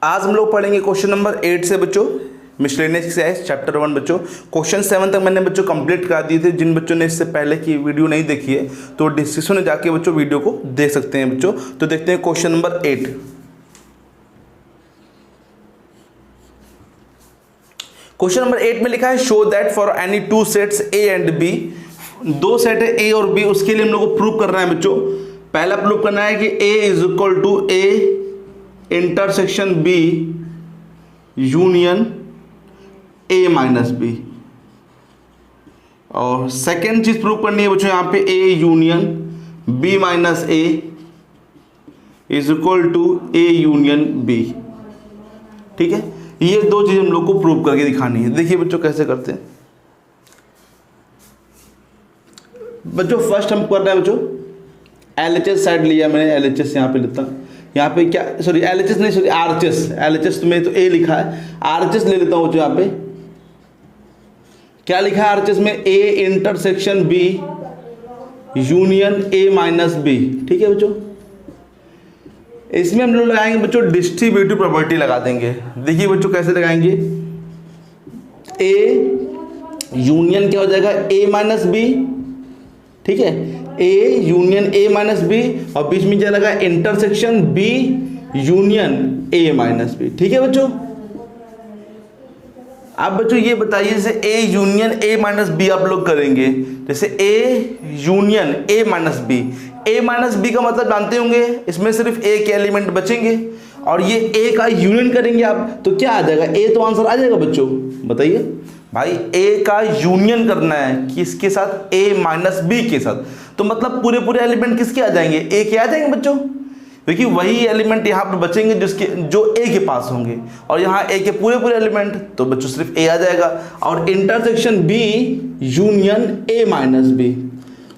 आज हम लोग पढ़ेंगे क्वेश्चन नंबर 8 से बच्चों, मिसलेनियस एक्सरसाइज चैप्टर 1 बच्चों। क्वेश्चन 7 तक मैंने बच्चों कंप्लीट करा दिए थे। जिन बच्चों ने इससे पहले की वीडियो नहीं देखी है तो डिस्क्रिप्शन में जाके बच्चों वीडियो को देख सकते हैं बच्चों। तो देखते हैं क्वेश्चन नंबर 8। क्वेश्चन नंबर 8 में लिखा है show that for any two sets A and B, दो सेट है ए और बी, उसके लिए हम लोग को प्रूव करना है बच्चों। पहला प्रूव करना है कि A is equal to A intersection B union A minus B, और सेकेंड चीज प्रूव करनी है बच्चों यहाँ पे A union B minus A is equal to A union B. ठीक है, ये दो चीज हम लोग को प्रूव करके दिखानी है। देखिए बच्चों कैसे करते हैं। बच्चों फर्स्ट हम कर रहे हैं बच्चों, एलएचएस साइड लिया मैंने, एलएचएस यहाँ पे लेता हूँ। यहाँ पे क्या, सॉरी एलएचएस नहीं, सॉरी आरएचएस, एलएचएस तो में तो ए लिखा है, आरएचएस ले लेता हूँ बच्चों। यहाँ पे क्या लिखा है आरएचएस में, A intersection B union A minus B. ठीक है बच्चों, इसमें हम लोग लगाएंगे बच्चों डिस्ट्रीब्यूटिव प्रॉपर्टी लगा देंगे। देखिए बच्चों कैसे लगाएंगे, ए यूनियन क्या हो जाएगा ए माइनस बी। ठीक है, A union A minus B, और बीच में क्या लगा intersection B union A minus B. ठीक है बच्चों, अब बच्चों ये बताइए जैसे A union A minus B आप लोग करेंगे, जैसे A union A minus B, A minus B का मतलब जानते होंगे, इसमें सिर्फ ए के एलिमेंट बचेंगे और ये ए का यूनियन करेंगे आप तो क्या आ जाएगा, ए तो आंसर आ जाएगा बच्चों। बताइए भाई, ए का यूनियन करना है किसके साथ, ए माइनस बी के साथ, तो मतलब पूरे पूरे एलिमेंट किसके आ जाएंगे, ए के आ जाएंगे बच्चों, क्योंकि वही एलिमेंट यहाँ पर बचेंगे जिसके जो ए के पास होंगे, और यहाँ ए के पूरे पूरे एलिमेंट, तो बच्चों सिर्फ ए आ जाएगा। और intersection B union A minus B,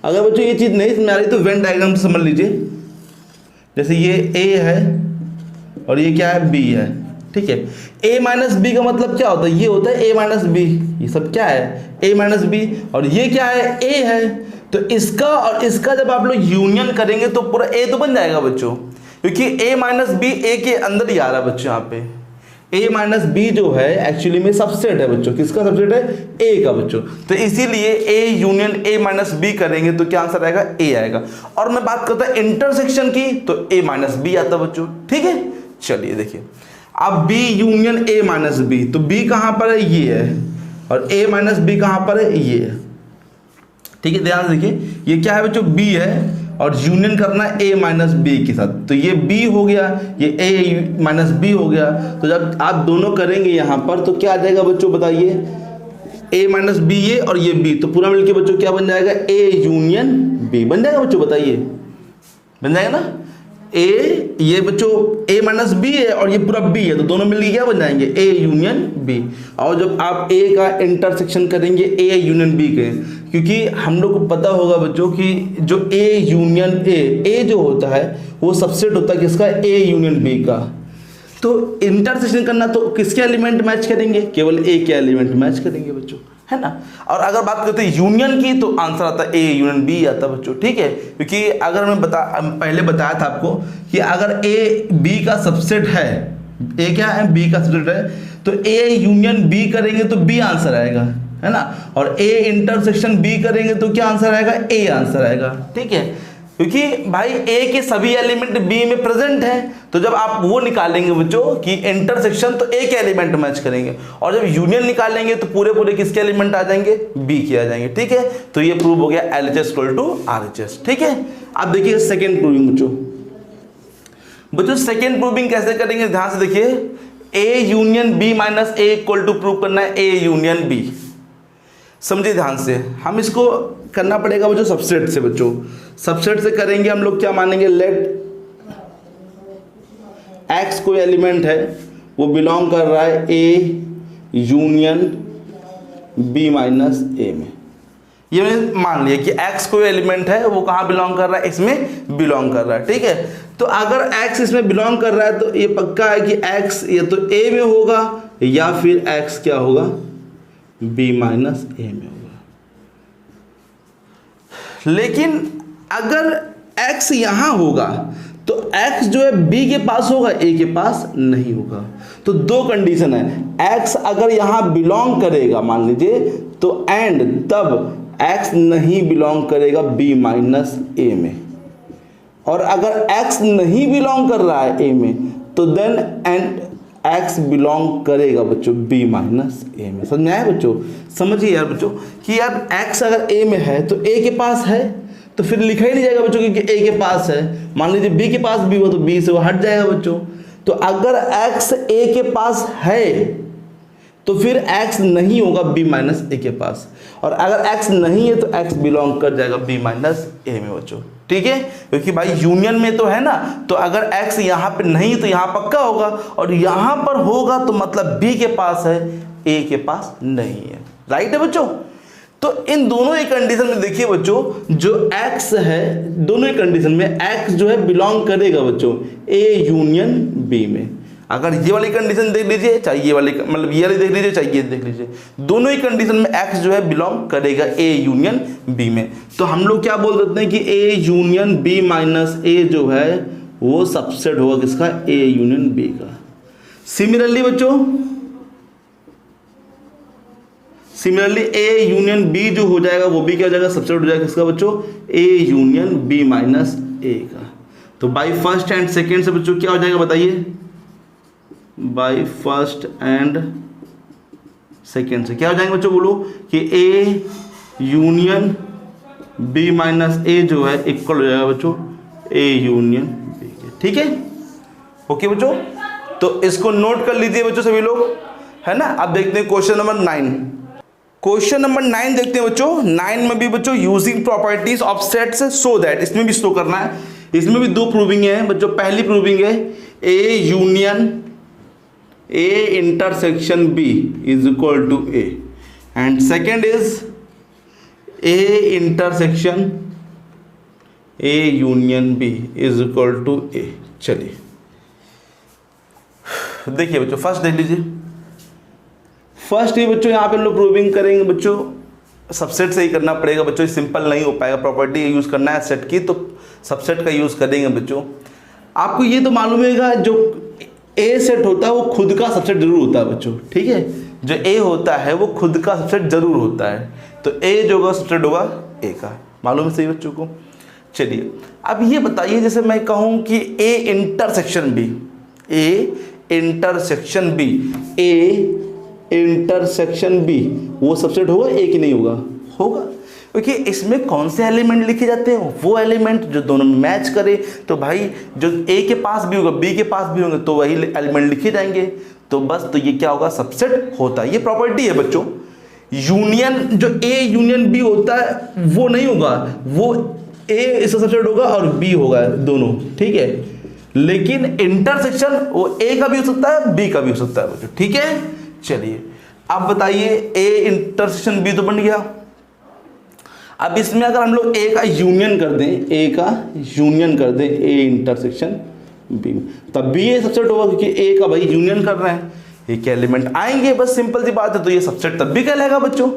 अगर बच्चों ये चीज़ नहीं समझ आ रही तो वेन डायग्राम समझ लीजिए। जैसे ये ए है और ये क्या है, बी है। ठीक है, ए माइनस बी का मतलब क्या होता है, ये होता है ए माइनस बी, ये सब क्या है ए माइनस बी, और ये क्या है ए है। तो इसका और इसका जब आप लोग यूनियन करेंगे तो पूरा ए तो बन जाएगा बच्चों, क्योंकि ए माइनस बी ए के अंदर ही आ रहा है बच्चों। यहाँ पे ए माइनस बी जो है एक्चुअली में सबसेट है बच्चों, किसका सबसेट है, ए का बच्चों। तो इसीलिए A union A minus B करेंगे तो क्या आंसर आएगा, ए आएगा। और मैं बात करता हूँ इंटरसेक्शन की तो ए माइनस बी आता बच्चों। ठीक है, चलिए देखिए, अब B union A minus B, तो बी कहाँ पर है, ये है, और ए माइनस बी कहाँ पर है, ये है। ठीक है, ध्यान से देखिए, ये क्या है बच्चों, बी है और यूनियन करना है ए माइनस बी के साथ, तो ये बी हो गया, ये ए माइनस बी हो गया। तो जब आप दोनों करेंगे यहाँ पर तो क्या आ जाएगा बच्चों, बताइए, ए माइनस बी ये और ये बी, तो पूरा मिलके बच्चों क्या बन जाएगा, ए यूनियन बी बन जाएगा बच्चों। बताइए बन जाएगा ना, ए ये बच्चों ए माइनस बी है और ये पूरा बी है, तो दोनों मिलके क्या बन जाएंगे, ए यूनियन बी। और जब आप ए का इंटरसेक्शन करेंगे ए यूनियन बी के, क्योंकि हम लोग को पता होगा बच्चों कि जो ए यूनियन ए जो होता है वो सबसेट होता है किसका, ए यूनियन बी का। तो इंटरसेक्शन करना तो किसके एलिमेंट मैच करेंगे, केवल ए के एलिमेंट मैच करेंगे बच्चों, है ना। और अगर बात करते हैं यूनियन की तो आंसर आता है ए यूनियन बी आता है बच्चों। ठीक है, क्योंकि अगर मैं पहले बताया था आपको कि अगर ए बी का सबसेट है, ए क्या है, बी का सबसेट है, तो ए यूनियन बी करेंगे तो बी आंसर आएगा, है ना। और ए इंटरसेक्शन बी करेंगे तो क्या आंसर आएगा, ए आंसर आएगा। ठीक है, क्योंकि भाई ए के सभी एलिमेंट बी में प्रेजेंट है, तो जब आप वो निकालेंगे बच्चों कि इंटरसेक्शन तो ए के एलिमेंट मैच करेंगे, और जब यूनियन निकालेंगे तो पूरे पूरे किसके एलिमेंट आ जाएंगे, बी के आ जाएंगे। ठीक है, तो ये प्रूव हो गया एलएचएस इक्वल टू आरएचएस। ठीक है, अब देखिए सेकेंड प्रूविंग बच्चों सेकेंड प्रूविंग कैसे करेंगे, ध्यान से देखिए, A union B minus A equal to prove करना है ए यूनियन बी। समझिए ध्यान से, हम इसको करना पड़ेगा बच्चों सबसेट से। बच्चों सबसेट से करेंगे हम लोग क्या मानेंगे, लेट एक्स कोई एलिमेंट है वो बिलोंग कर रहा है ए यूनियन बी माइनस ए में। ये मैंने मान लिया कि एक्स कोई एलिमेंट है वो कहाँ बिलोंग कर रहा है, इसमें बिलोंग कर रहा है। ठीक है, तो अगर एक्स इसमें बिलोंग कर रहा है तो ये पक्का है कि एक्स या तो ए में होगा या फिर एक्स क्या होगा, बी माइनस ए में होगा। लेकिन अगर x यहाँ होगा तो x जो है b के पास होगा, a के पास नहीं होगा। तो दो कंडीशन है, x अगर यहाँ बिलोंग करेगा मान लीजिए तो एंड तब x नहीं बिलोंग करेगा b माइनस a में, और अगर x नहीं बिलोंग कर रहा है a में तो देन एंड x बिलोंग करेगा बच्चों b माइनस a में। समझ में आया बच्चों? समझिए यार बच्चों कि यार x अगर a में है तो a के पास है, तो फिर लिखा ही नहीं जाएगा बच्चों क्योंकि a के पास है। मान लीजिए b के पास भी हुआ तो b से वो हट जाएगा बच्चों। तो अगर x a के पास है तो फिर x नहीं होगा b माइनस a के पास, और अगर x नहीं है तो x बिलोंग कर जाएगा b माइनस a में बच्चों। ठीक है, क्योंकि भाई यूनियन में तो है ना, तो अगर x यहाँ पे नहीं तो यहाँ पक्का होगा, और यहाँ पर होगा तो मतलब b के पास है, a के पास नहीं है। राइट है बच्चों? तो इन दोनों ही कंडीशन में देखिए बच्चों, जो x है दोनों ही कंडीशन में x जो है बिलोंग करेगा बच्चों a यूनियन b में। अगर ये वाली कंडीशन देख लीजिए, चाहे ये वाली मतलब ये वाली देख लीजिए, चाहे ये देख लीजिए, दोनों ही कंडीशन में x जो है बिलोंग करेगा a यूनियन b में। तो हम लोग क्या बोल देते हैं कि a union b minus a जो है वो सबसेट होगा किसका? a यूनियन b का। सिमिलरली a यूनियन b जो हो जाएगा वो भी क्या हो जाएगा? सबसेट हो जाएगा किसका बच्चों? a union b minus a का। तो बाय फर्स्ट एंड सेकेंड से बच्चों क्या हो जाएगा बताइए? बाय फर्स्ट एंड सेकेंड से क्या हो जाएंगे बच्चों? बोलो कि a union b minus a जो है इक्वल हो जाएगा बच्चों a यूनियन b के। ठीक है, ओके बच्चों? तो इसको नोट कर लीजिए बच्चों सभी लोग, है ना। अब देखते हैं क्वेश्चन नंबर 9। क्वेश्चन नंबर 9 देखते हैं बच्चों। 9 में भी बच्चों using properties of sets so that, इसमें भी शो करना है। इसमें भी दो प्रूविंग है बच्चों। पहली प्रूविंग है a union a intersection b is equal to a, and second is a intersection a union b is equal to a। चलिए देखिए बच्चों, फर्स्ट देख लीजिए। फर्स्ट ही बच्चों यहाँ पे हम लोग प्रूविंग करेंगे बच्चों, सबसेट से ही करना पड़ेगा बच्चों, सिंपल नहीं हो पाएगा। प्रॉपर्टी यूज करना है सेट की तो सबसेट का यूज करेंगे बच्चों। आपको ये तो मालूम है जो ए सेट होता है वो खुद का सबसेट जरूर होता है बच्चों। ठीक है, जो ए होता है वो खुद का सबसेट जरूर होता है, तो ए जो होगा सबसेट होगा ए का। मालूम है सही बच्चों को? चलिए अब ये बताइए, जैसे मैं कहूँ कि A intersection B, A intersection B, A intersection B वो सबसेट होगा ए कि नहीं होगा? होगा, क्योंकि इसमें कौन से एलिमेंट लिखे जाते हैं? वो एलिमेंट जो दोनों में मैच करे। तो भाई जो ए के पास भी होगा बी के पास भी होंगे तो वही एलिमेंट लिखे जाएंगे। तो बस तो ये क्या होगा? सबसेट होता है। ये प्रॉपर्टी है बच्चों। यूनियन जो ए यूनियन बी होता है वो नहीं होगा, वो ए इसका सबसेट होगा और बी होगा दोनों। ठीक है, लेकिन इंटरसेक्शन वो ए का भी हो सकता है बी का भी हो सकता है बच्चों। ठीक है, चलिए अब बताइए ए इंटरसेक्शन बी तो बन गया। अब इसमें अगर हम लोग ए का यूनियन कर दें, ए का यूनियन कर दें ए इंटरसेक्शन बी, तब भी ये सबसेट होगा क्योंकि ए का भाई यूनियन कर रहे हैं, एक एलिमेंट आएंगे, बस सिंपल सी बात है। तो ये सबसेट तब भी कहलाएगा बच्चों।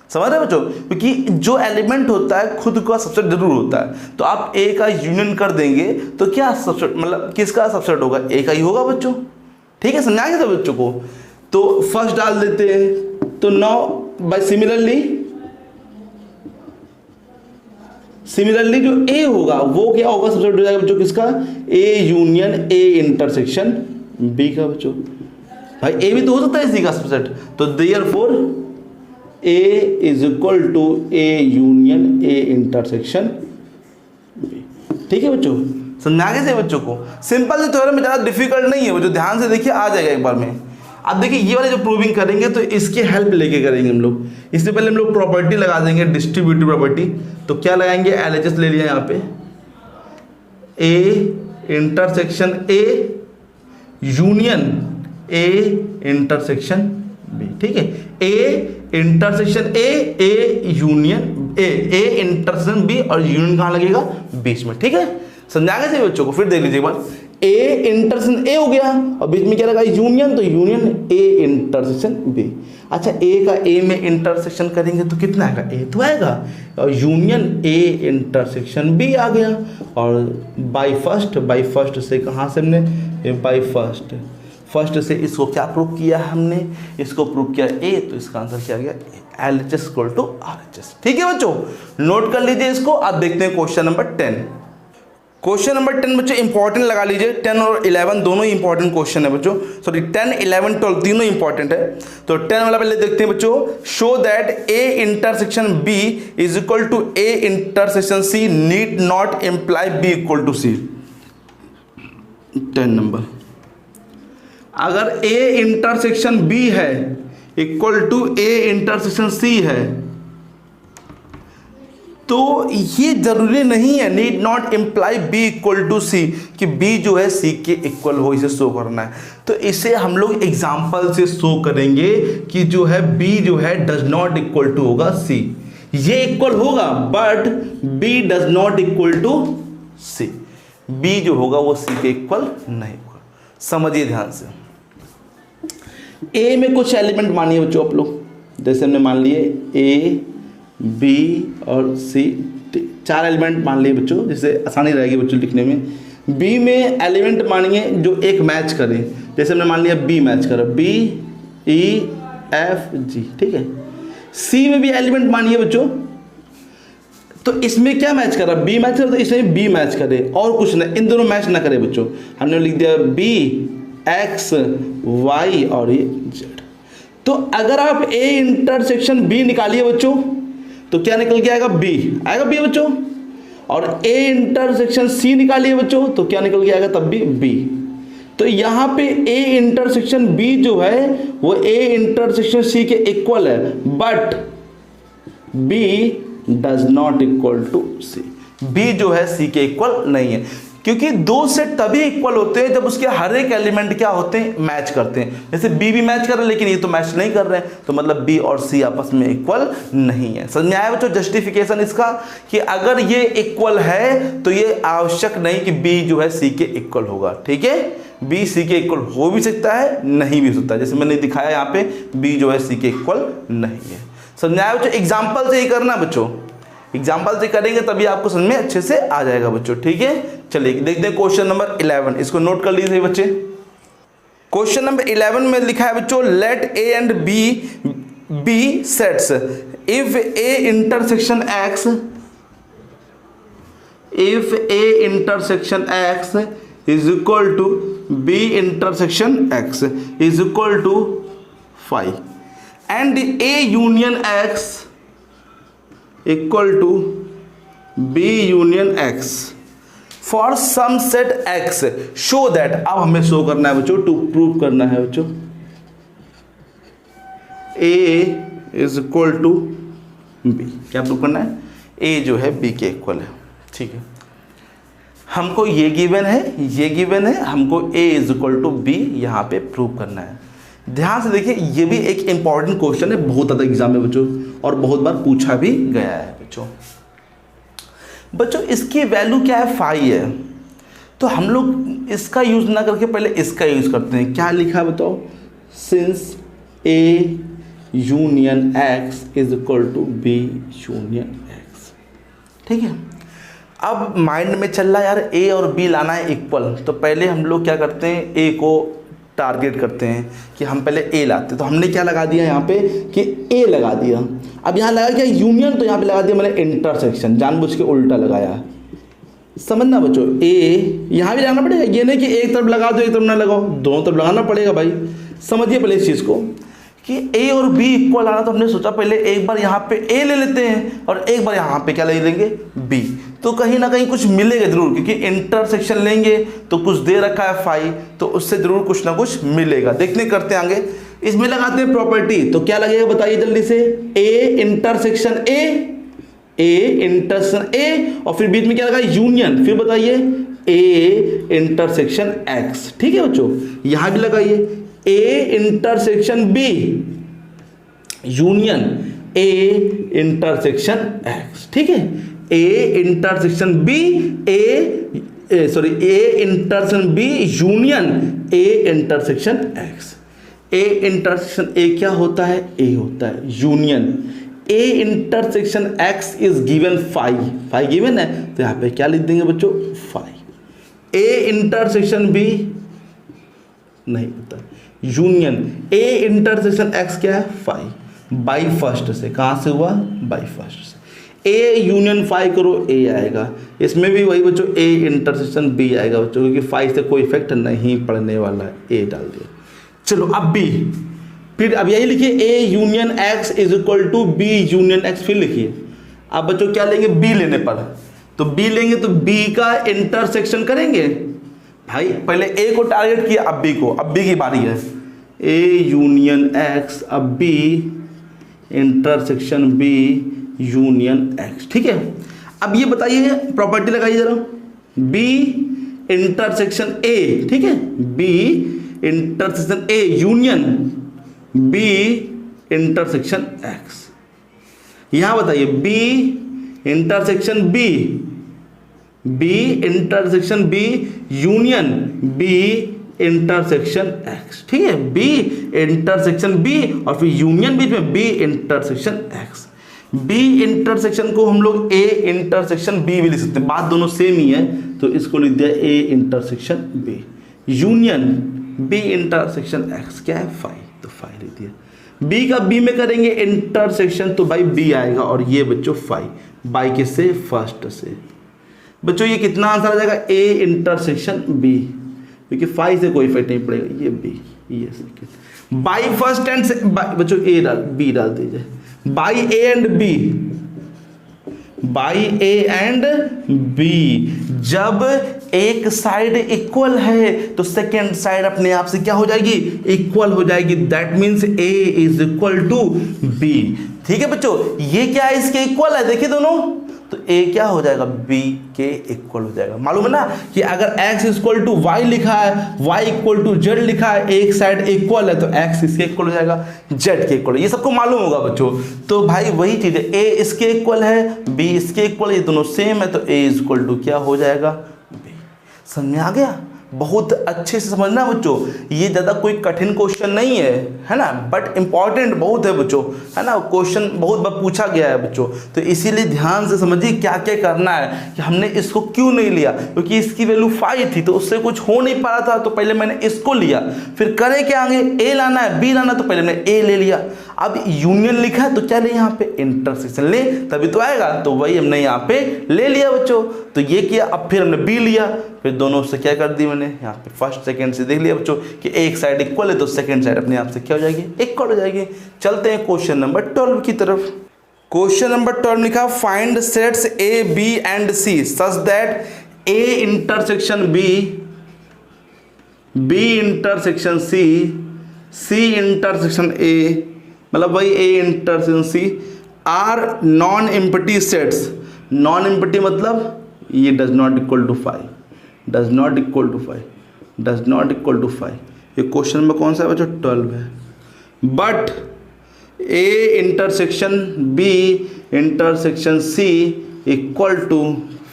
समझ रहे बच्चों? क्योंकि जो एलिमेंट होता है खुद का सबसेट जरूर होता है। तो आप ए का यूनियन कर देंगे तो क्या सबसेट मतलब किसका सबसेट होगा? ए का ही होगा बच्चों। ठीक है, समझा गया था बच्चों को? तो फर्स्ट डाल देते हैं। तो नाउ बाय सिमिलरली जो ए होगा वो क्या होगा? सबसेट हो जाएगा बच्चों किसका? A union A intersection B का बच्चों। भाई ए भी तो हो सकता है इसी का सबसेट, तो therefore A is equal to A union A intersection B. ठीक है बच्चों, समझा गए थे बच्चों को? सिंपल से थ्योरम में ज़्यादा डिफिकल्ट नहीं है बच्चों, ध्यान से देखिए, आ जाएगा एक बार में। अब देखिए ये वाले जो प्रूविंग करेंगे तो इसकी हेल्प लेके करेंगे हम लोग। इससे पहले हम लोग प्रॉपर्टी लगा देंगे, डिस्ट्रीब्यूटिव प्रॉपर्टी। तो क्या लगाएंगे? एलएचएस ले लिया यहाँ पे, A intersection A union A intersection B. ठीक है, A intersection A union A intersection B, और यूनियन कहाँ लगेगा? बीच में। ठीक है, समझा गए बच्चों को? फिर देख लीजिए एक बार, ए इंटरसेक्शन ए हो गया और बीच में क्या लगा यूनियन, तो यूनियन ए इंटरसेक्शन बी। अच्छा ए का ए में इंटरसेक्शन करेंगे तो कितना आएगा, ए तो आएगा, और यूनियन ए इंटरसेक्शन बी आ गया। और बाई फर्स्ट से कहाँ से हमने, बाई फर्स्ट से इसको क्या प्रूव किया हमने, इसको प्रूव किया ए, तो इसका आंसर क्या आ गया, LHS इक्वल टू RHS। ठीक है बच्चों, नोट कर लीजिए इसको। अब देखते हैं क्वेश्चन नंबर 10। क्वेश्चन नंबर 10 बच्चों इंपॉर्टेंट लगा लीजिए, 10 और 11 दोनों ही इंपॉर्टेंट क्वेश्चन है बच्चों, सॉरी 10, 11, 12 तीनों इंपॉर्टेंट है। तो 10 वाला पहले देखते हैं बच्चों, show that A intersection B is equal to A intersection C need not imply B equal to C. 10 number, अगर ए इंटरसेक्शन बी है equal to A intersection C है, तो ये जरूरी नहीं है, need not imply B equal to C, कि B जो है सी के इक्वल हो, इसे शो करना है। तो इसे हम लोग एग्जाम्पल से शो करेंगे कि जो है बी जो है डज नॉट इक्वल टू होगा सी, ये इक्वल होगा but B does not equal to C, B जो होगा वो सी के इक्वल नहीं होगा। समझिए ध्यान से, ए में कुछ एलिमेंट मानिए बच्चों आप लोग, जैसे हमने मान लिए ए बी और सी, 4 एलिमेंट मान लिए बच्चों, जिससे आसानी रहेगी बच्चों लिखने में। बी में एलिमेंट मानिए जो एक मैच करे, जैसे हमने मान लिया बी मैच करा, बी ई एफ जी, ठीक है। सी में भी एलिमेंट मानिए बच्चों, तो इसमें क्या मैच करा, बी मैच करा, तो इसमें बी मैच करे और कुछ नहीं, इन दोनों मैच ना करे बच्चों। हमने लिख दिया बी एक्स वाई और ये जेड। तो अगर आप ए इंटरसेक्शन बी निकालिए बच्चों, तो क्या निकल के आएगा, बी आएगा, बी बच्चों। और ए इंटरसेक्शन सी निकालिए बच्चों, तो क्या निकल के आएगा, तब भी बी। तो यहाँ पे ए इंटरसेक्शन बी जो है वो ए इंटरसेक्शन सी के इक्वल है, but B does not equal to C, B जो है सी के इक्वल नहीं है, क्योंकि दो सेट तभी इक्वल होते हैं जब उसके हर एक एलिमेंट क्या होते हैं, मैच करते हैं। जैसे बी भी मैच कर रहा है लेकिन ये तो मैच नहीं कर रहे हैं, तो मतलब बी और सी आपस में इक्वल नहीं है। समझ में आया बच्चों जस्टिफिकेशन इसका, कि अगर ये इक्वल है तो ये आवश्यक नहीं कि बी जो है सी के इक्वल होगा। ठीक है, बी सी के इक्वल हो भी सकता है, नहीं भी सकता है, जैसे मैंने दिखाया यहाँ पे बी जो है सी के इक्वल नहीं है। समझ में आया बच्चों, एग्जाम्पल से ही करना बच्चों, एग्जाम्पल से करेंगे तभी आपको समझ में अच्छे से आ जाएगा बच्चों। ठीक है, चलिए देखते हैं क्वेश्चन नंबर 11, इसको नोट कर लीजिए बच्चे। क्वेश्चन नंबर 11 में लिखा है बच्चों, let A and B sets if A intersection X, if A intersection X is equal to B intersection X is equal to 5 and A union X equal to B union X for some set X, show that, अब हमें show करना है बच्चों, to prove करना है बच्चों, ए is equal to B, क्या prove करना है, ए जो है बी के इक्वल है। ठीक है, हमको ये गिवन है, ये गिवन है, हमको ए इज इक्वल टू बी यहाँ पे प्रूव करना है। ध्यान से देखिए, ये भी एक इंपॉर्टेंट क्वेश्चन है, बहुत ज़्यादा एग्जाम में बच्चों, और बहुत बार पूछा भी गया है बच्चों। बच्चों इसकी वैल्यू क्या है, 5 है, तो हम लोग इसका यूज ना करके पहले इसका यूज करते हैं। क्या लिखा है बताओ, since A union X is equal to B union X. ठीक है, अब माइंड में चल रहा है यार ए और बी लाना है इक्वल, तो पहले हम लोग क्या करते हैं, ए को टारगेट करते हैं कि हम पहले ए लाते, तो हमने क्या लगा दिया यहाँ पे कि ए लगा दिया। अब यहाँ लगा क्या, यूनियन, तो यहाँ पे लगा दिया मैंने इंटरसेक्शन, जानबूझ के उल्टा लगाया। समझना बच्चों, ए यहाँ भी लगाना पड़ेगा, ये नहीं कि एक तरफ लगा दो एक तरफ ना लगाओ, दोनों तरफ लगाना पड़ेगा भाई। समझिए पहले इस चीज़ को कि ए और बी इक्वल आना, तो हमने सोचा पहले एक बार यहाँ पे ए ले लेते हैं और एक बार यहाँ पे क्या ले लेंगे, बी, तो कहीं ना कहीं कुछ मिलेगा जरूर, क्योंकि इंटरसेक्शन लेंगे तो कुछ दे रखा है 5, तो उससे जरूर कुछ ना कुछ मिलेगा। देखने करते हैं आगे, इसमें लगाते हैं प्रॉपर्टी, तो क्या लगेगा बताइए जल्दी से, ए इंटरसेक्शन ए इंटरसेक्शन ए, और फिर बीच में क्या लगा, यूनियन, फिर बताइए ए इंटरसेक्शन एक्स। ठीक है बच्चों, यहां भी लगाइए A intersection B union A intersection X. ठीक है, A intersection B A A intersection B union A intersection X. A intersection A क्या होता है? ए होता है union A intersection X is given phi given है, तो यहाँ पे क्या लिख देंगे बच्चों? फाई। ए इंटरसेक्शन बी नहीं होता, यूनियन ए इंटरसेक्शन एक्स क्या है? फाई। बाई फर्स्ट से, कहाँ से हुआ? बाई फर्स्ट से। ए यूनियन फाई करो, ए आएगा। इसमें भी वही बच्चों ए इंटरसेक्शन बी आएगा बच्चों, क्योंकि फाई से कोई इफेक्ट नहीं पड़ने वाला है, ए डाल दिया। चलो अब बी, फिर अब यही लिखिए A union X is equal to B union X, फिर लिखिए। अब बच्चों क्या लेंगे? बी लेने पर, तो बी लेंगे तो बी का इंटरसेक्शन करेंगे। भाई पहले ए को टारगेट किया, अब बी को, अब बी की बारी है। ए यूनियन एक्स, अब B intersection B union X, ठीक है। अब ये बताइए, प्रॉपर्टी लगाइए जरा, बी इंटरसेक्शन ए, ठीक है, B intersection A union B intersection X. यहां बताइए B intersection B, B intersection B union B intersection X, ठीक है, बी इंटरसेक्शन बी और फिर यूनियन बीच में B intersection X. B intersection को हम लोग ए इंटरसेक्शन बी भी लिख सकते हैं, बात दोनों सेम ही है, तो इसको लिख दिया A intersection B union B intersection X, क्या है? फाई, तो फाई लिख दिया। बी का बी में करेंगे इंटरसेक्शन, तो भाई बी आएगा, और ये बच्चों फाई, बाई के से फर्स्ट से। बच्चों ये कितना आंसर आ जाएगा? ए इंटरसेक्शन बी, क्योंकि फाई से कोई इफेक्ट नहीं पड़ेगा, ये बी, ये सेकंड। बाई फर्स्ट एंड से बच्चों ए डाल, बी डाल दीजिए। By A and B, by A and B, जब एक साइड इक्वल है तो सेकेंड साइड अपने आप से क्या हो जाएगी? इक्वल हो जाएगी। That means A is equal to B, ठीक है बच्चों। ये क्या है? इसके इक्वल है, देखिए दोनों, तो ए क्या हो जाएगा? बी के इक्वल हो जाएगा। मालूम है ना कि अगर x इक्वल टू वाई लिखा है, y इक्वल टू जेड लिखा है, एक साइड इक्वल है तो x इसके इक्वल हो जाएगा, z के इक्वल, ये सबको मालूम होगा बच्चों। तो भाई वही चीज है, a इसके इक्वल है, b इसके इक्वल है, ये दोनों सेम है, तो a इक्वल टू क्या हो जाएगा? b। समझ में आ गया? बहुत अच्छे से समझना बच्चों, ये ज़्यादा कोई कठिन क्वेश्चन नहीं है ना, बट इंपॉर्टेंट बहुत है बच्चों, है ना। क्वेश्चन बहुत बार पूछा गया है बच्चों, तो इसीलिए ध्यान से समझिए क्या क्या करना है कि हमने इसको क्यों नहीं लिया, क्योंकि इसकी वैल्यू 5 थी तो उससे कुछ हो नहीं पा रहा था, तो पहले मैंने इसको लिया। फिर करें क्या आगे? ए लाना है, बी लाना, तो पहले मैंने ए ले लिया। अब यूनियन लिखा है तो क्या ले? यहाँ पे इंटरसेक्शन ले, तभी तो आएगा, तो वही हमने यहाँ पे ले लिया बच्चों। तो ये किया, अब फिर हमने बी लिया, फिर दोनों से क्या कर दी मैंने यहाँ पे फर्स्ट सेकंड से देख लिया बच्चों कि एक साइड इक्वल है तो सेकंड साइड अपने आप से क्या हो जाएगी? इक्वल हो जाएगी। चलते हैं क्वेश्चन नंबर 12 की तरफ। क्वेश्चन नंबर 12 लिखा, find sets A B and C such that A intersection B, B intersection C, C intersection A, मतलब वही A intersection C are non empty sets. Non empty मतलब ये does not equal to 5, does not equal to 5, does not equal to 5। ये question number कौन सा है बच्चों? 12 है। But A intersection B intersection C equal to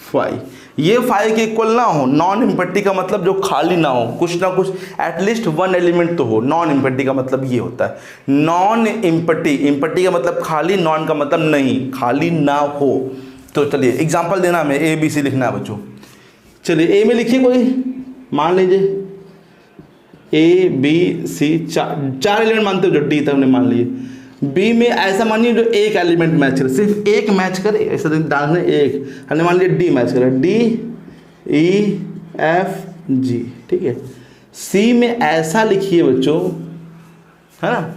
5, ये 5 के इक्वल ना हो। नॉन एम्प्टी का मतलब जो खाली ना हो, कुछ ना कुछ एटलीस्ट 1 एलिमेंट तो हो। नॉन एम्प्टी का मतलब ये होता है, नॉन एम्प्टी, एम्प्टी का मतलब खाली, नॉन का मतलब नहीं, खाली ना हो। तो चलिए एग्जांपल देना हमें, ए बी सी लिखना है बच्चों। चलिए ए में लिखिए कोई, मान लीजिए ए बी सी, चार एलिमेंट मानते हो, जो डी तक हमने मान लिए। बी में ऐसा मानिए जो एक एलिमेंट मैच करे, सिर्फ एक मैच करे, ऐसा डालने एक, हमने मान लिया डी मैच करे, डी ई एफ जी, ठीक है। सी में ऐसा लिखिए बच्चों, है ना,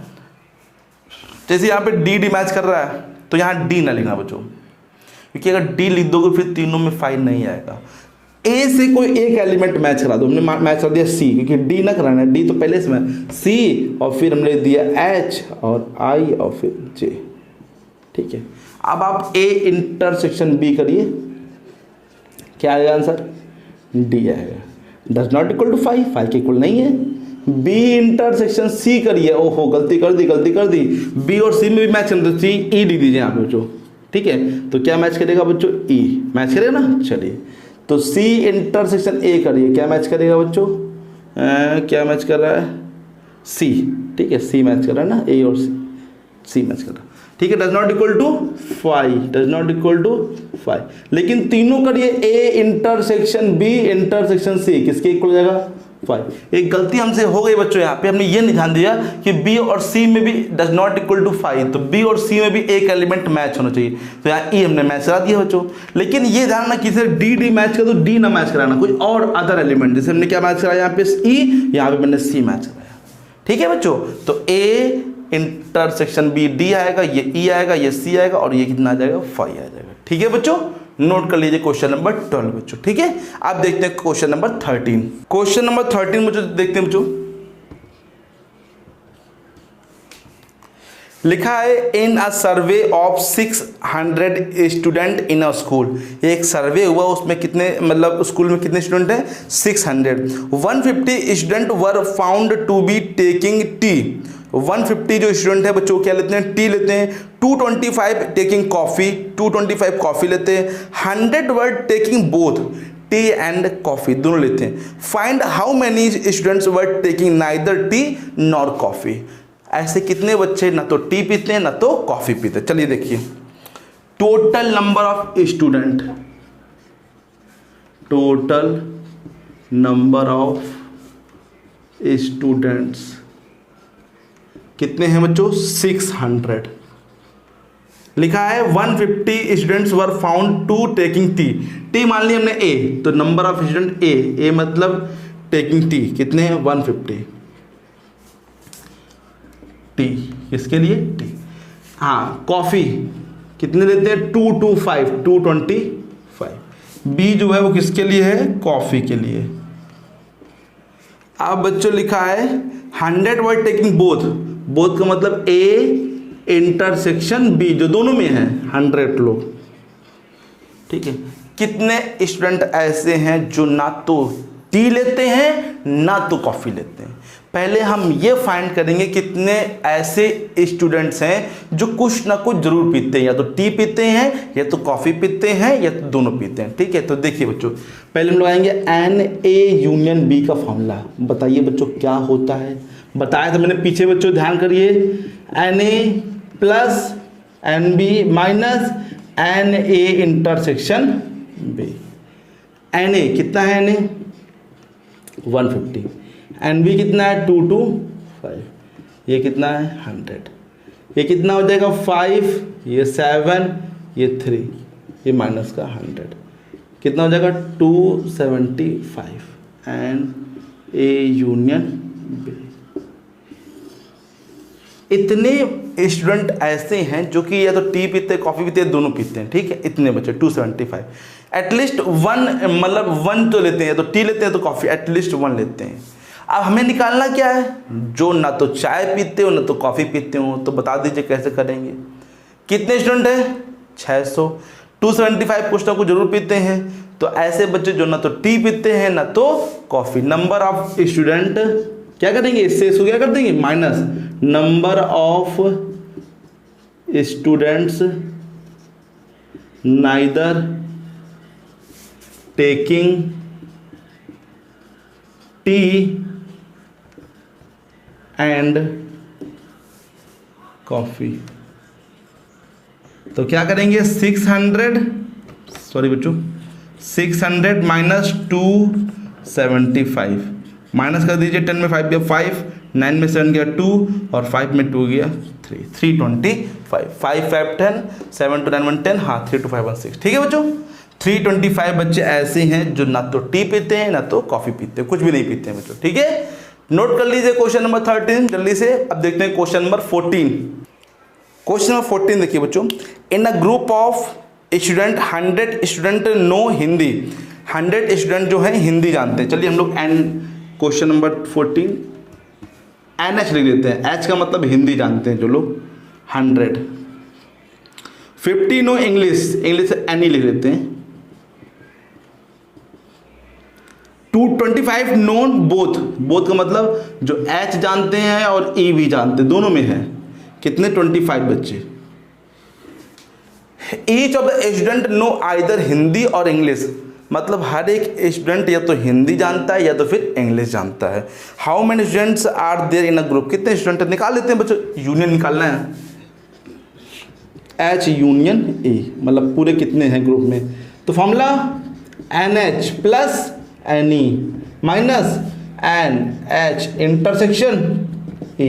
जैसे यहाँ पे डी डी मैच कर रहा है तो यहाँ डी ना लिखना बच्चों, क्योंकि अगर डी लिख दोगे फिर तीनों में 5 नहीं आएगा। ए से कोई एक एलिमेंट मैच करा दो, हमने मैच कर दिया सी, क्योंकि डी ना कराना है, डी तो पहले से में सी, और फिर हमने दिया एच और आई और फिर जे, ठीक है। अब आप ए इंटरसेक्शन बी करिए, क्या आएगा आंसर? डी आएगा। डज नॉट इक्वल टू 5, 5 के इक्वल नहीं है। बी इंटरसेक्शन सी करिए, ओहो गलती कर दी, बी और सी में भी मैच करते, सी ई डी दीजिए यहाँ पे बच्चों, ठीक है। तो क्या मैच करेगा बच्चों? ई मैच करेगा ना। चलिए तो सी इंटरसेक्शन ए करिए, क्या मैच करेगा बच्चों? क्या मैच कर रहा है? सी, ठीक है, सी मैच कर रहा है ना, ए और सी मैच कर रहा है, ठीक है। Does not equal to 5, does not equal to 5, लेकिन तीनों करिए A intersection B intersection C, किसके इक्वल हो जाएगा? 5। एक गलती हमसे हो गई बच्चों, यहाँ पे हमने ये नहीं ध्यान दिया कि बी और सी में भी डज नॉट इक्वल टू 5, तो बी और सी में भी एक एलिमेंट मैच होना चाहिए, तो यहाँ ई हमने मैच करा दिया बच्चों। लेकिन ये ध्यान रखना कि सिर्फ डी मैच कर, तो डी ना मैच कराना, कोई और अदर एलिमेंट, जैसे हमने क्या मैच कराया यहाँ पे ई, यहाँ पे मैंने सी मैच कराया, ठीक है बच्चों। तो ए इंटरसेक्शन बी डी आएगा, ये ई आएगा, ये सी आएगा, और ये कितना आ जाएगा? 5 आ जाएगा, ठीक है बच्चों। नोट कर लीजिए क्वेश्चन नंबर 12 बच्चों, ठीक है। अब देखते हैं क्वेश्चन नंबर 13। क्वेश्चन नंबर 13 बच्चों देखते हैं बच्चों, लिखा है in a survey of 600 student in a school. एक सर्वे हुआ, उसमें कितने, मतलब स्कूल में कितने स्टूडेंट हैं? 600। 150 student were found to be taking tea. 150 जो स्टूडेंट है बच्चों क्या लेते हैं? टी लेते हैं। 225 टेकिंग कॉफी, 225 कॉफी लेते हैं। 100 were taking both T and coffee, दोनों लेते हैं। Find how many students were taking neither T nor coffee. ऐसे कितने बच्चे ना तो टी पीते हैं ना तो कॉफी पीते हैं। चलिए देखिए, total number of student, total number of students कितने हैं बच्चों? 600। लिखा है 150 students were found to taking tea. T मान लिया हमने ए, तो नंबर ऑफ स्टूडेंट ए मतलब टेकिंग टी कितने हैं? 150। टी किसके लिए? टी। हाँ, कॉफी कितने लेते हैं? 225। बी जो है वो किसके लिए है? कॉफी के लिए। अब बच्चों लिखा है 100 वर टेकिंग बोथ। बोथ का मतलब ए इंटरसेक्शन बी, जो दोनों में है 100 लोग, ठीक है। कितने स्टूडेंट ऐसे हैं जो ना तो टी लेते हैं ना तो कॉफी लेते हैं? पहले हम ये फाइंड करेंगे कितने ऐसे स्टूडेंट्स हैं जो कुछ ना कुछ जरूर पीते हैं, या तो टी पीते हैं या तो कॉफी पीते हैं या तो दोनों पीते हैं, ठीक है। तो देखिए बच्चों, पहले हम लगाएंगे एन ए यूनियन बी का फॉर्मूला। बताइए बच्चों क्या होता है? बताया था मैंने पीछे बच्चों, ध्यान करिए। N A plus n B minus n A intersection B. N A कितना है? एन ए 150, एन बी कितना है? 225, ये कितना है? 100। ये कितना हो जाएगा? 5, ये 7, ये 3, ये माइनस का 100, कितना हो जाएगा? 275 एन ए यूनियन बी। इतने स्टूडेंट ऐसे हैं जो कि या तो टी पीते हैं कॉफी पीते हैं, दोनों पीते हैं, ठीक है। इतने बच्चे 275, एटलीस्ट वन, मतलब वन तो लेते हैं, या तो टी लेते हैं तो कॉफी, एटलीस्ट वन लेते हैं। अब हमें निकालना क्या है? जो ना तो चाय पीते हो ना तो कॉफी पीते हो। तो बता दीजिए कैसे करेंगे? कितने स्टूडेंट हैं? 600। 275 कुछ ना कुछ जरूर पीते हैं, तो ऐसे बच्चे जो ना तो टी पीते हैं ना तो कॉफी। नंबर ऑफ स्टूडेंट क्या करेंगे? इससे इसको क्या कर देंगे? Minus number of students neither taking tea and coffee. तो क्या करेंगे? 600 माइनस 275, माइनस कर दीजिए। 10 में 5 गया 5, 9 में 7 गया 2, और 5 में 2 गया 3, 325। 5 5 10, 7 to 9 1 10, हाँ 3 2 5 1 6, ठीक है बच्चों। 325 बच्चे ऐसे हैं जो ना तो टी पीते हैं ना तो कॉफी पीते हैं, कुछ भी नहीं पीते हैं बच्चों, ठीक है। नोट कर लीजिए क्वेश्चन नंबर 13 जल्दी से। अब देखते हैं क्वेश्चन नंबर 14। क्वेश्चन नंबर 14 देखिए बच्चों, in a group of student 100 student know Hindi. 100 student जो है हिंदी जानते हैं। चलिए हम लोग एन, क्वेश्चन नंबर 14 NH लिख देते हैं। H का मतलब हिंदी जानते हैं जो लोग। 100 50 नो इंग्लिश, इंग्लिश से NE लिख देते हैं। 225 नोन बोथ, बोथ का मतलब जो H जानते हैं और E भी जानते हैं, दोनों में है। कितने? 25 बच्चे। Each of the student know either Hindi और इंग्लिश। मतलब हर एक स्टूडेंट या तो हिंदी जानता है या तो फिर इंग्लिश जानता है। How many students are there in a group, कितने स्टूडेंट निकाल लेते हैं बच्चों, यूनियन निकालना है, एच यूनियन ए, मतलब पूरे कितने हैं ग्रुप में। तो formula NH plus NE minus NH intersection E।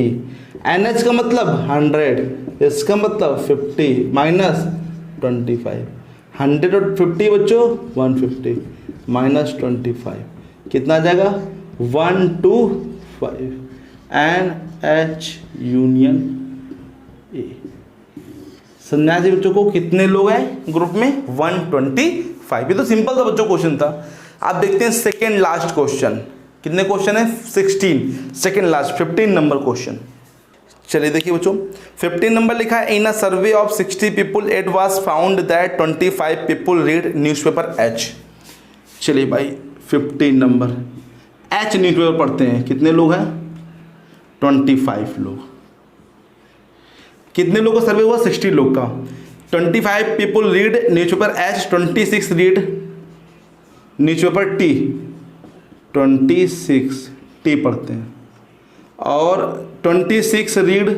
NH का मतलब 100, इसका मतलब 50 माइनस 25, 100 और 50 बच्चों 150 माइनस 25 कितना आ जाएगा 125 NH यूनियन ए। समझा जी बच्चों को, कितने लोग हैं ग्रुप में 125। ये तो सिंपल सा बच्चों क्वेश्चन था। आप देखते हैं सेकेंड लास्ट क्वेश्चन, कितने क्वेश्चन है 16, सेकेंड लास्ट 15 नंबर क्वेश्चन। चलिए देखिए बच्चों 15 नंबर लिखा है, in a survey of 60 people it was found that 25 people read newspaper H. चलिए भाई 15 नंबर एच न्यूज़पेपर पढ़ते हैं, कितने लोग हैं 25 लोग। कितने लोगों का सर्वे हुआ 60 लोग का। 25 people read newspaper H, 26 read newspaper T, 26 T पढ़ते हैं और 26 read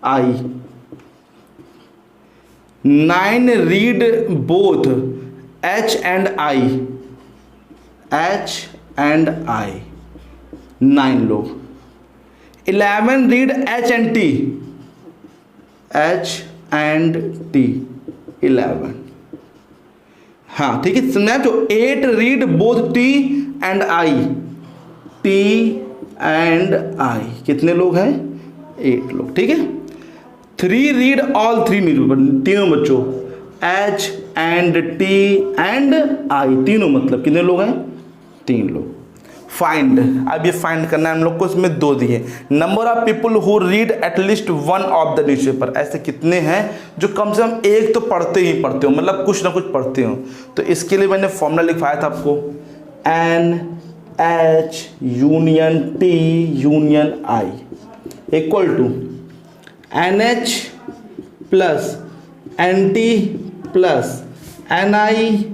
I, 9 read both H and I, H and I 9 लोग। 11 read H and T, H and T 11। हाँ ठीक है समझा। तो 8 read both T and I, T and I कितने लोग हैं 8 लोग। ठीक है 3 रीड ऑल 3 न्यूज़पेपर, तीनों बच्चों H and T and I, तीनों मतलब कितने लोग हैं 3 लोग। फाइंड, अब ये फाइंड करना है हम लोग को, इसमें 2 दिए, number of people who read at least 1 of the newspaper, ऐसे कितने हैं जो कम से कम एक तो पढ़ते ही पढ़ते हो, मतलब कुछ ना कुछ पढ़ते हो। तो इसके लिए मैंने फॉर्मूला लिखवाया था आपको, n H union T union I equal to n H plus n T plus n I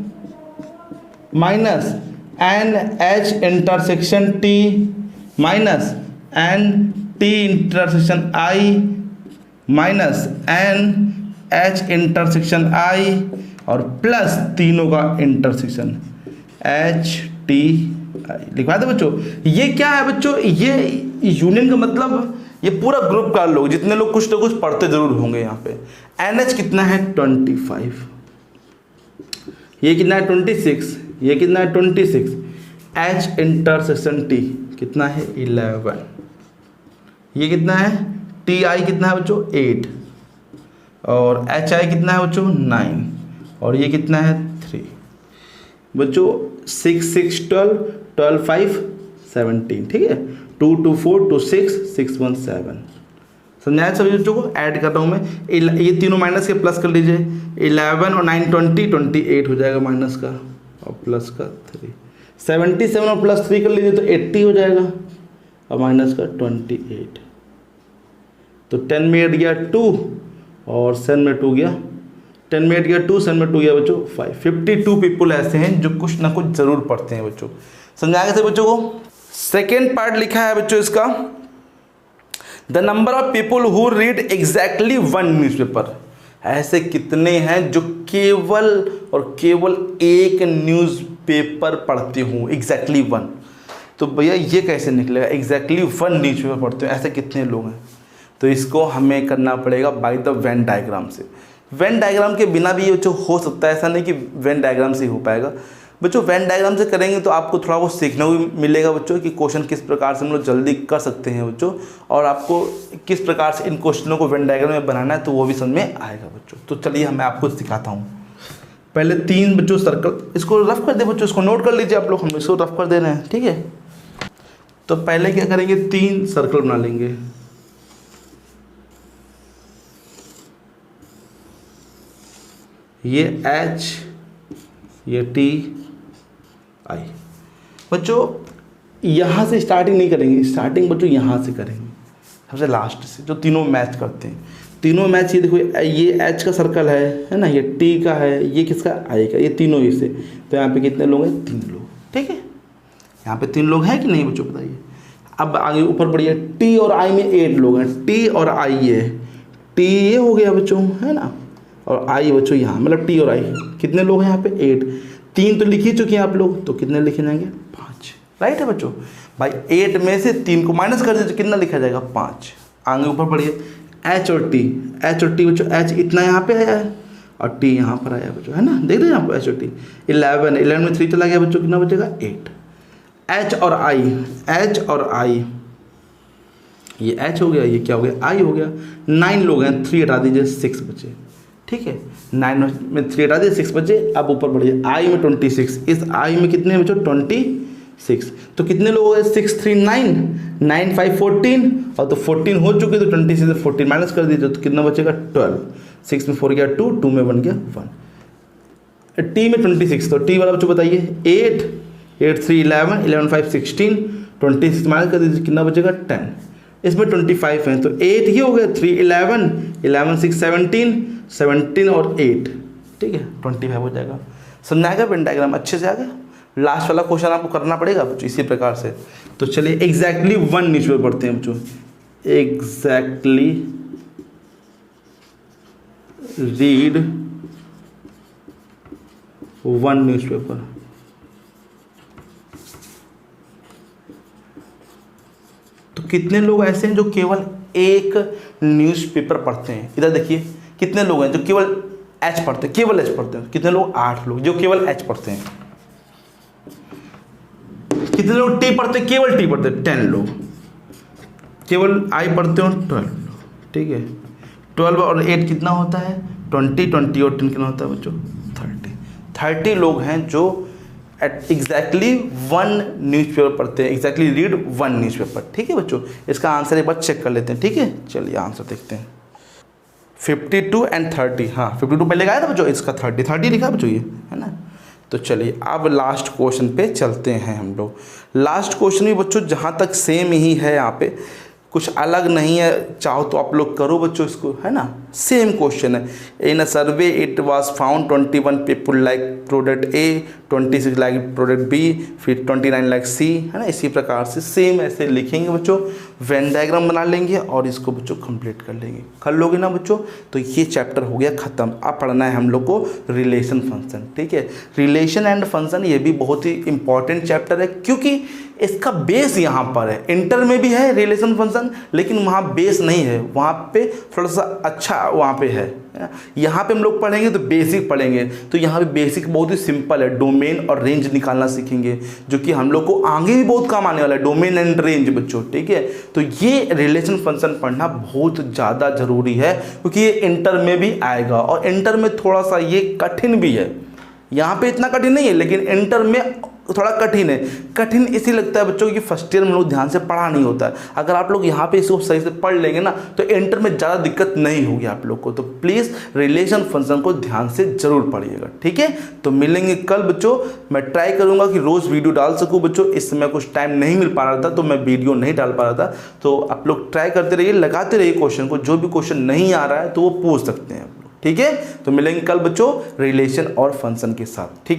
minus n H intersection T minus n T intersection I minus n H intersection I और plus तीनों का intersection H T I. लिखवा दे बच्चों। ये क्या है बच्चों, ये यूनियन का मतलब ये पूरा ग्रुप का लोग, जितने लोग कुछ ना कुछ पढ़ते जरूर होंगे। यहाँ पे एन एच कितना है 25, ये कितना है 26, ये कितना है 26, एच इंटरसेक्शन टी कितना है 11, ये कितना है टी आई कितना है बच्चों 8 और एच आई कितना है बच्चों 9 और ये कितना है 3 बच्चों 6 6 12 12 5 17। ठीक है 2 2 4 2 6 6 1 7। समझाया सभी बच्चों को। ऐड कर रहा हूँ मैं, ये तीनों माइनस के प्लस कर लीजिए, 11 और 9 20 28 हो जाएगा माइनस का और प्लस का 3, 77 और प्लस 3 कर लीजिए तो 80 हो जाएगा और माइनस का 28। तो 10 में 8 गया 2 और 7 में 2 गया, 10 में 8 गया 2, 7 में 2 गया बच्चों 5। 52 पीपल ऐसे हैं जो कुछ ना कुछ जरूर पढ़ते हैं बच्चों। समझाएगा से बच्चों को। सेकेंड पार्ट लिखा है बच्चों इसका, the number of people who read exactly 1 newspaper, ऐसे कितने हैं जो केवल और केवल एक न्यूज़पेपर पढ़ते हो एग्जैक्टली 1। तो भैया ये कैसे निकलेगा, एग्जैक्टली 1 न्यूज़पेपर पढ़ते हो ऐसे कितने लोग हैं। तो इसको हमें करना पड़ेगा बाय द वेन डायग्राम से। वेन डायग्राम के बिना भी ये जो हो सकता है, ऐसा नहीं कि वेन डायग्राम से ही हो पाएगा बच्चों। वेन डायग्राम से करेंगे तो आपको थोड़ा बहुत सीखने को भी मिलेगा बच्चों कि क्वेश्चन किस प्रकार से हम लोग जल्दी कर सकते हैं बच्चों, और आपको किस प्रकार से इन क्वेश्चनों को वेन डायग्राम में बनाना है तो वो भी समझ में आएगा बच्चों। तो चलिए मैं आपको सिखाता हूँ। पहले 3 बच्चों सर्कल, इसको रफ कर दे बच्चों, इसको नोट कर लीजिए आप लोग, हम इसको रफ कर दे रहे हैं। ठीक है तो पहले क्या करेंगे, 3 सर्कल बना लेंगे। ये एच, ये टी आई। बच्चों यहाँ से स्टार्टिंग नहीं करेंगे, स्टार्टिंग बच्चों यहाँ से करेंगे, सबसे लास्ट से, जो तीनों मैच करते हैं। तीनों मैच, ये देखो ये एच का सर्कल है ना, ये टी का है, ये किसका आई का, ये तीनों ही से। तो यहाँ पे कितने लोग हैं? 3 लोग। ठीक है, यहाँ पे 3 लोग हैं कि नहीं बच्चों बताइए। अब आगे ऊपर बढ़िए, टी और आई में 8 लोग हैं, टी और आई है, टी ये हो गया बच्चों है ना, और आई बच्चों यहाँ, मतलब टी और आई कितने लोग हैं यहाँ पे? 8। 3 तो लिख ही चुके हैं आप लोग, तो कितने लिखे जाएंगे? 5। राइट है बच्चों। भाई 8 में से 3 को माइनस कर दीजिए, कितना लिखा जाएगा? 5। आगे ऊपर बढ़िए, एच और टी, एच और टी बच्चों, एच इतना यहाँ पे आया है और टी यहाँ पर आया बच्चों है ना, देख रहे हैं यहाँ पर एच और टी। 11 में 3 चला गया बच्चों, कितना बचेगा? 8। एच और आई, एच और आई, ये एच हो गया, ये क्या हो गया? आई हो गया। 9 लोग हैं, 3 हटा दीजिए, 6 बचे। ठीक है, 9 में 3 हटा दिए, 6 बचे। अब ऊपर बढ़िए, आई में 26, इस आई में कितने बच्चों? 26। तो कितने लोग हो गए? 6 3 9, 9 5 14, और तो 14 हो चुके, तो 26 से 14 माइनस कर दीजिए, तो कितना बचेगा? 12। 6 में 4 गया 2, 2 में 1 गया 1। टी में 26, तो टी वाला बच्चों बताइए। 8 8 3 11, 11 5 16, 26 माइनस कर दीजिए, कितना बचेगा? 10। इसमें 25 हैं, तो 8 ये हो गया, 3 11, 11 6 17, 17 और 8, ठीक है 25 हो जाएगा। समझ आएगा पेन डायग्राम अच्छे से? आ गया। लास्ट वाला क्वेश्चन आपको करना पड़ेगा बच्चों इसी प्रकार से। तो चलिए एग्जैक्टली 1 न्यूज़पेपर पढ़ते हैं बच्चों। Exactly read 1 newspaper. तो कितने लोग ऐसे हैं जो केवल एक न्यूज़पेपर पढ़ते हैं? इधर देखिए कितने लोग हैं जो केवल एच पढ़ते हैं, केवल एच पढ़ते हैं। कितने लोग? 8 लोग जो केवल एच पढ़ते हैं। कितने लोग टी पढ़ते हैं? केवल टी पढ़ते हैं 10 लोग। केवल आई पढ़ते हो 12 लोग। ठीक है, 12 और 8 कितना होता है? 20, 20 और 10 कितना होता है बच्चों? 30 लोग हैं जो एग्जैक्टली 1 न्यूज़पेपर पढ़ते हैं। Exactly read 1 newspaper. ठीक है बच्चों, इसका आंसर एक बार चेक कर लेते हैं। ठीक है, चलिए आंसर देखते हैं। 52 एंड 30, हाँ 52 पहले आया था बच्चों, इसका 30 लिखा बच्चों ये है ना। तो चलिए अब लास्ट क्वेश्चन पे चलते हैं हम लोग। लास्ट क्वेश्चन भी बच्चों जहाँ तक सेम ही है, यहाँ पे कुछ अलग नहीं है। चाहो तो आप लोग करो बच्चों इसको, है ना। सेम क्वेश्चन है। In a survey it was found 21 people like product A, 26 like product B, फिर 29 लाइक सी, है ना। इसी प्रकार से सेम ऐसे लिखेंगे बच्चों, वेन डायग्राम बना लेंगे और इसको बच्चों कंप्लीट कर लेंगे। कर लोगे ना बच्चों, तो ये चैप्टर हो गया ख़त्म। अब पढ़ना है हम लोग को रिलेशन फंक्शन। ठीक है, रिलेशन एंड फंक्शन ये भी बहुत ही इंपॉर्टेंट चैप्टर है, क्योंकि इसका बेस यहाँ पर है। इंटर में भी है रिलेशन फंक्शन, लेकिन वहाँ बेस नहीं है, वहाँ पे थोड़ा सा अच्छा वहाँ पे है। यहाँ पे हम लोग पढ़ेंगे तो बेसिक पढ़ेंगे, तो यहाँ पे बेसिक बहुत ही सिंपल है। डोमेन और रेंज निकालना सीखेंगे, जो कि हम लोग को आगे भी बहुत काम आने वाला है, डोमेन एंड रेंज बच्चों। ठीक है, तो ये रिलेशन फंक्शन पढ़ना बहुत ज़्यादा ज़रूरी है, क्योंकि ये इंटर में भी आएगा और इंटर में थोड़ा सा ये कठिन भी है। यहाँ पे इतना कठिन नहीं है, लेकिन इंटर में थोड़ा कठिन है। कठिन इसी लगता है बच्चों कि फर्स्ट ईयर में लोग ध्यान से पढ़ा नहीं होता है। अगर आप लोग यहाँ पे इसको सही से पढ़ लेंगे ना, तो इंटर में ज़्यादा दिक्कत नहीं होगी आप लोग को। तो प्लीज़ रिलेशन फंक्शन को ध्यान से जरूर पढ़िएगा। ठीक है, तो मिलेंगे कल बच्चों। मैं ट्राई करूँगा कि रोज़ वीडियो डाल सकूँ बच्चों। इस समय कुछ टाइम नहीं मिल पा रहा था, तो मैं वीडियो नहीं डाल पा रहा था। तो आप लोग ट्राई करते रहिए, लगाते रहिए क्वेश्चन को। जो भी क्वेश्चन नहीं आ रहा है तो वो पूछ सकते हैं आप लोग। ठीक है, तो मिलेंगे कल बच्चों रिलेशन और फंक्शन के साथ। ठीक।